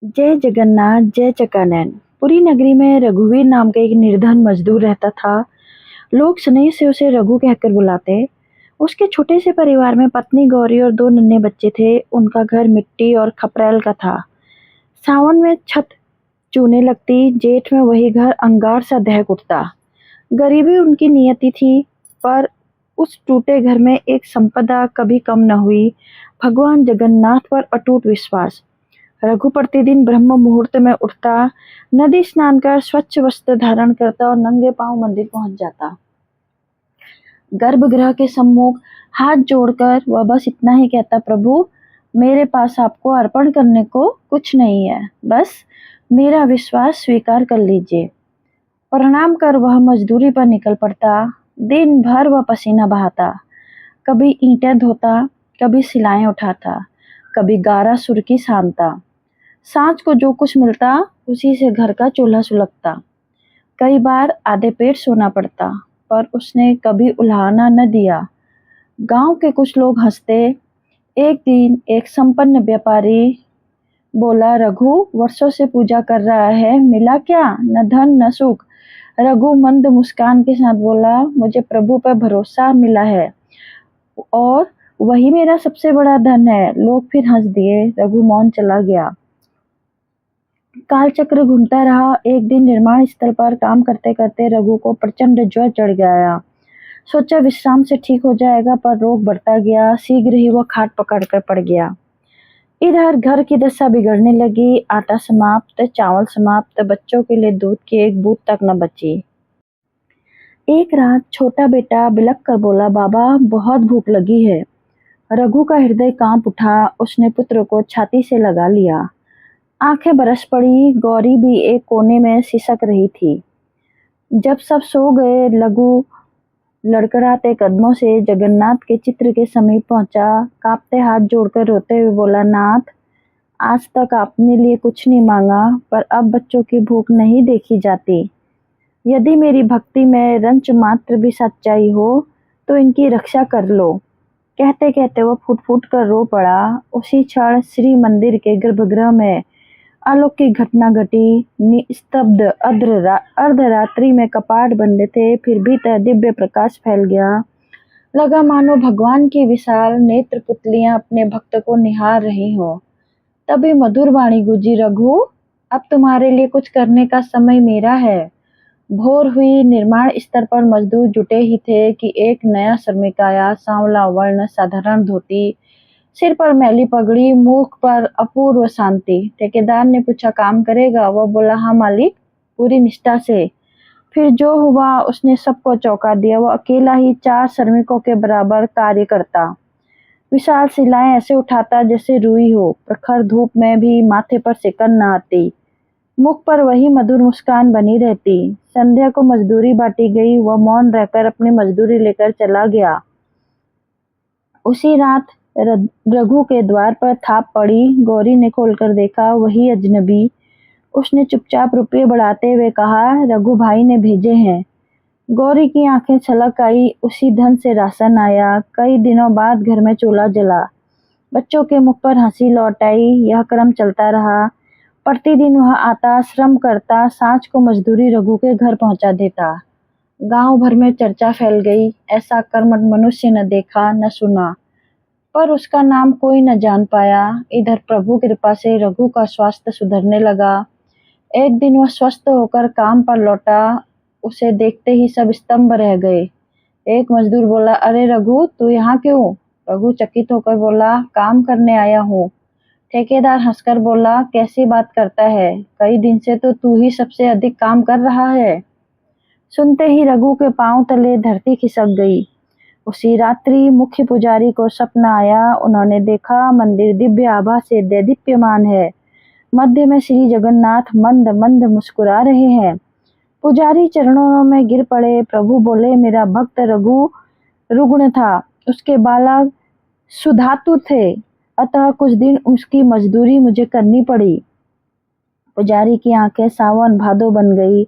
जय जगन्नाथ जय चकानैन। पूरी नगरी में रघुवीर नाम का एक निर्धन मजदूर रहता था। लोग स्नेह से उसे रघु कहकर बुलाते। उसके छोटे से परिवार में पत्नी गौरी और 2 नन्हे बच्चे थे। उनका घर मिट्टी और खपरेल का था। सावन में छत चूने लगती, जेठ में वही घर अंगार सा दहक उठता। गरीबी उनकी नियति थी, पर उस टूटे घर में एक संपदा कभी कम न हुई, भगवान जगन्नाथ पर अटूट विश्वास। रघु प्रतिदिन ब्रह्म मुहूर्त में उठता, नदी स्नान कर स्वच्छ वस्त्र धारण करता और नंगे पांव मंदिर पहुंच जाता। गर्भगृह के सम्मुख हाथ जोड़कर वह बस इतना ही कहता, प्रभु मेरे पास आपको अर्पण करने को कुछ नहीं है, बस मेरा विश्वास स्वीकार कर लीजिए। प्रणाम कर वह मजदूरी पर निकल पड़ता। दिन भर वह पसीना बहाता, कभी ईंटें धोता, कभी सिलाएं उठाता, कभी गारा सुर्खी सानता। सांझ को जो कुछ मिलता उसी से घर का चूल्हा सुलगता। कई बार आधे पेट सोना पड़ता, पर उसने कभी उल्हाना न दिया। गांव के कुछ लोग हंसते। एक दिन एक संपन्न व्यापारी बोला, रघु वर्षों से पूजा कर रहा है, मिला क्या? न धन न सुख। रघु मंद मुस्कान के साथ बोला, मुझे प्रभु पर भरोसा मिला है और वही मेरा सबसे बड़ा धन है। लोग फिर हंस दिए। रघु मौन चला गया। कालचक्र घूमता रहा। एक दिन निर्माण स्थल पर काम करते करते रघु को प्रचंड ज्वर चढ़ गया। सोचा विश्राम से ठीक हो जाएगा, पर रोग बढ़ता गया। शीघ्र ही वह खाट पकड़कर पड़ गया। इधर घर की दशा बिगड़ने लगी। आटा समाप्त, चावल समाप्त, बच्चों के लिए दूध की एक बूंद तक न बची। एक रात छोटा बेटा बिलख कर बोला, बाबा बहुत भूख लगी है। रघु का हृदय कांप उठा। उसने पुत्र को छाती से लगा लिया। आंखें बरस पड़ी। गौरी भी एक कोने में सिसक रही थी। जब सब सो गए, लघु लड़खड़ाते कदमों से जगन्नाथ के चित्र के समीप पहुंचा। कांपते हाथ जोड़कर रोते हुए बोला, नाथ, आज तक आपने लिए कुछ नहीं मांगा, पर अब बच्चों की भूख नहीं देखी जाती। यदि मेरी भक्ति में रंच मात्र भी सच्चाई हो तो इनकी रक्षा कर लो। कहते कहते वो फूट फूट कर रो पड़ा। उसी क्षण श्री मंदिर के गर्भगृह में अलौकिक घटना घटी। निस्तब्ध अर्धरात्रि में कपाट बंद थे, फिर भीतर दिव्य प्रकाश फैल गया। लगा मानो भगवान की विशाल नेत्र पुतलियां अपने भक्त को निहार रही हो। तभी मधुर वाणी गूंजी, रघु अब तुम्हारे लिए कुछ करने का समय मेरा है। भोर हुई। निर्माण स्थल पर मजदूर जुटे ही थे कि एक नया श्रमिक आया। सांवला वर्ण, साधारण धोती, सिर पर मैली पगड़ी, मुख पर अपूर्व शांति। ठेकेदार ने पूछा, काम करेगा? वह बोला, हाँ मालिक, पूरी निष्ठा से। फिर जो हुआ उसने सबको चौंका दिया। वह अकेला ही 4 श्रमिकों के बराबर कार्य करता। विशाल शिलाएं ऐसे उठाता जैसे रुई हो। प्रखर धूप में भी माथे पर सिकन न आती। मुख पर वही मधुर मुस्कान बनी रहती। संध्या को मजदूरी बांटी गई। वह मौन रहकर अपनी मजदूरी लेकर चला गया। उसी रात रघु के द्वार पर थाप पड़ी। गौरी ने खोलकर देखा, वही अजनबी। उसने चुपचाप रुपये बढ़ाते हुए कहा, रघु भाई ने भेजे हैं। गौरी की आंखें छलक आई। उसी धन से राशन आया। कई दिनों बाद घर में चूल्हा जला। बच्चों के मुख पर हंसी लौट आई। यह क्रम चलता रहा। प्रतिदिन वह आता, श्रम करता, सांझ को मजदूरी रघु के घर पहुंचा देता। गांव भर में चर्चा फैल गई। ऐसा कर्मठ मनुष्य न देखा न सुना, पर उसका नाम कोई न जान पाया। इधर प्रभु कृपा से रघु का स्वास्थ्य सुधरने लगा। एक दिन वह स्वस्थ होकर काम पर लौटा। उसे देखते ही सब स्तंभ रह गए। एक मजदूर बोला, अरे रघु, तू यहाँ क्यों? रघु चकित होकर बोला, काम करने आया हूँ। ठेकेदार हंसकर बोला, कैसी बात करता है? कई दिन से तो तू ही सबसे अधिक काम कर रहा है। सुनते ही रघु के पांव तले धरती खिसक गई। उसी रात्रि मुख्य पुजारी को सपना आया। उन्होंने देखा, मंदिर दिव्य आभा से देदीप्यमान है। मध्य में श्री जगन्नाथ मंद मंद मुस्कुरा रहे हैं। पुजारी चरणों में गिर पड़े। प्रभु बोले, मेरा भक्त रघु रुग्ण था, उसके बालक सुधातु थे, अतः कुछ दिन उसकी मजदूरी मुझे करनी पड़ी। पुजारी की आंखें सावन भादो बन गई।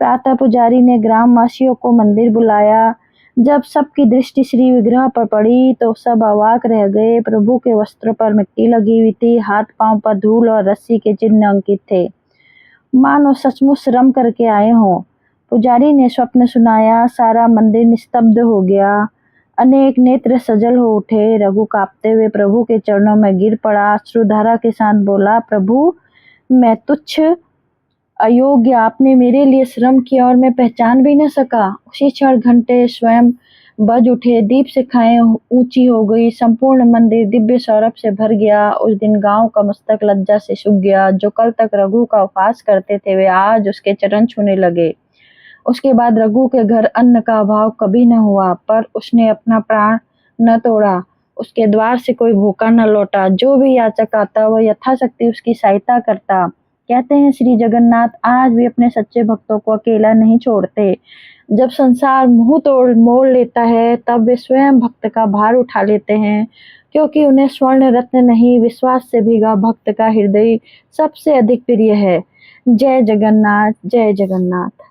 प्रातः पुजारी ने ग्रामवासियों को मंदिर बुलाया। जब सबकी दृष्टि श्री विग्रह पर पड़ी तो सब अवाक रह गए। प्रभु के वस्त्रों पर मिट्टी लगी हुई थी, हाथ पांव पर धूल और रस्सी के चिन्ह अंकित थे, मानो सचमुच श्रम करके आए हों। पुजारी ने स्वप्न सुनाया, सारा मंदिर निस्तब्ध हो गया, अनेक नेत्र सजल हो उठे। रघु कांपते हुए प्रभु के चरणों में गिर पड़ा, अश्रुधारा के साथ बोला, प्रभु मैं तुच्छ अयोग्य, आपने मेरे लिए श्रम किया और मैं पहचान भी न सका। उसी क्षण घंटे स्वयं बज उठे, दीप शिखाएं ऊंची हो गई, संपूर्ण मंदिर दिव्य सौरभ से भर गया। उस दिन गांव का मस्तक लज्जा से सूख गया। जो कल तक रघु का उपहास करते थे वे आज उसके चरण छूने लगे। उसके बाद रघु के घर अन्न का अभाव कभी न हुआ, पर उसने अपना प्राण न तोड़ा। उसके द्वार से कोई भूखा न लौटा। जो भी याचक आता वह यथाशक्ति उसकी सहायता करता। कहते हैं श्री जगन्नाथ आज भी अपने सच्चे भक्तों को अकेला नहीं छोड़ते। जब संसार मुंह तोड़ मोड़ लेता है तब वे स्वयं भक्त का भार उठा लेते हैं, क्योंकि उन्हें स्वर्ण रत्न नहीं, विश्वास से भीगा भक्त का हृदय सबसे अधिक प्रिय है। जय जगन्नाथ, जय जगन्नाथ।